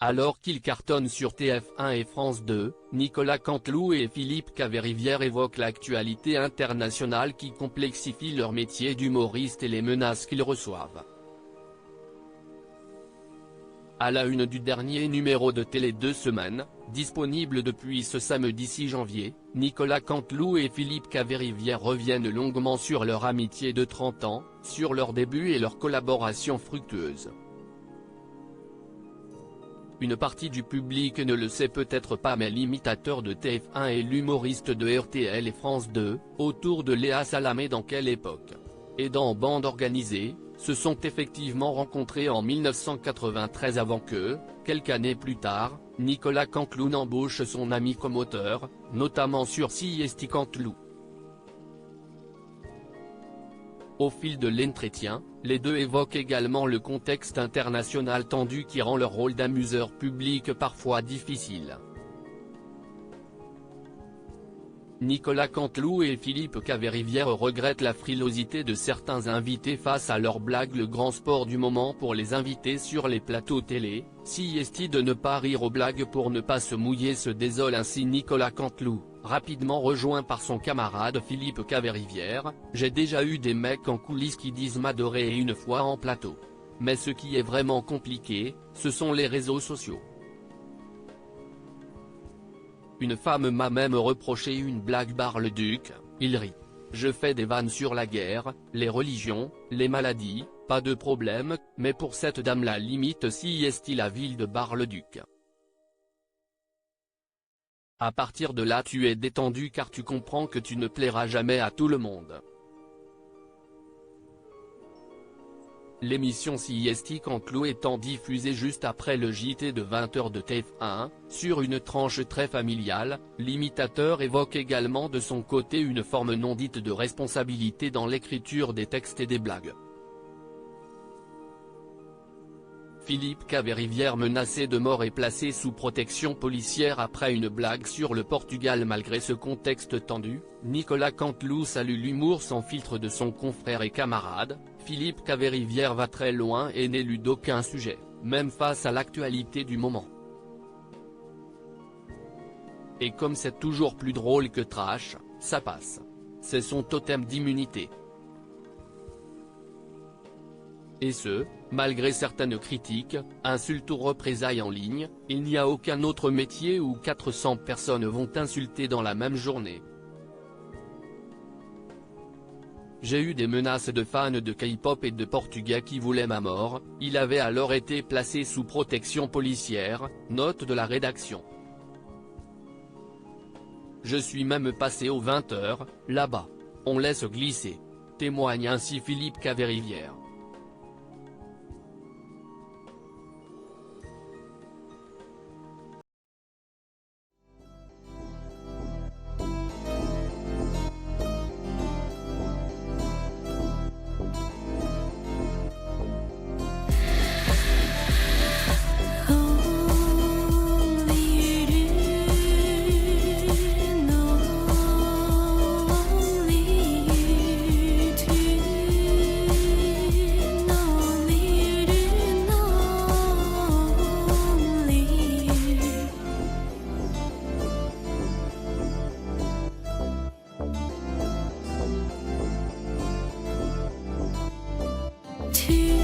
Alors qu'ils cartonnent sur TF1 et France 2, Nicolas Canteloup et Philippe Caverivière évoquent l'actualité internationale qui complexifie leur métier d'humoriste et les menaces qu'ils reçoivent. À la une du dernier numéro de Télé 2 Semaines, disponible depuis ce samedi 6 janvier, Nicolas Canteloup et Philippe Caverivière reviennent longuement sur leur amitié de 30 ans, sur leurs débuts et leur collaboration fructueuse. Une partie du public ne le sait peut-être pas, mais l'imitateur de TF1 et l'humoriste de RTL et France 2, autour de Léa Salamé dans Quelle époque et dans Bande organisée, se sont effectivement rencontrés en 1993 avant que, quelques années plus tard, Nicolas Canteloup n'embauche son ami comme auteur, notamment sur CST Canteloup. Au fil de l'entretien, les deux évoquent également le contexte international tendu qui rend leur rôle d'amuseur public parfois difficile. Nicolas Canteloup et Philippe Caverivière regrettent la frilosité de certains invités face à leurs blagues. Le grand sport du moment pour les invités sur les plateaux télé, CST de ne pas rire aux blagues pour ne pas se mouiller, se désole ainsi Nicolas Canteloup, rapidement rejoint par son camarade Philippe Caverivière. J'ai déjà eu des mecs en coulisses qui disent m'adorer et une fois en plateau. Mais ce qui est vraiment compliqué, ce sont les réseaux sociaux. Une femme m'a même reproché une blague Bar-le-Duc, il rit. Je fais des vannes sur la guerre, les religions, les maladies, pas de problème, mais pour cette dame la limite si est-il la ville de Bar-le-Duc. À partir de là tu es détendu car tu comprends que tu ne plairas jamais à tout le monde. L'émission CST Canteloup étant diffusée juste après le JT de 20h de TF1, sur une tranche très familiale, l'imitateur évoque également de son côté une forme non dite de responsabilité dans l'écriture des textes et des blagues. Philippe Caverivière menacé de mort et placé sous protection policière après une blague sur le Portugal. Malgré ce contexte tendu, Nicolas Canteloup salue l'humour sans filtre de son confrère et camarade. Philippe Caverivière va très loin et n'élude aucun sujet, même face à l'actualité du moment. Et comme c'est toujours plus drôle que trash, ça passe. C'est son totem d'immunité. Et ce, malgré certaines critiques, insultes ou représailles en ligne, il n'y a aucun autre métier où 400 personnes vont insulter dans la même journée. J'ai eu des menaces de fans de K-pop et de Portugais qui voulaient ma mort. Il avait alors été placé sous protection policière, note de la rédaction. Je suis même passé aux 20h, là-bas. On laisse glisser. Témoigne ainsi Philippe Caverivière. To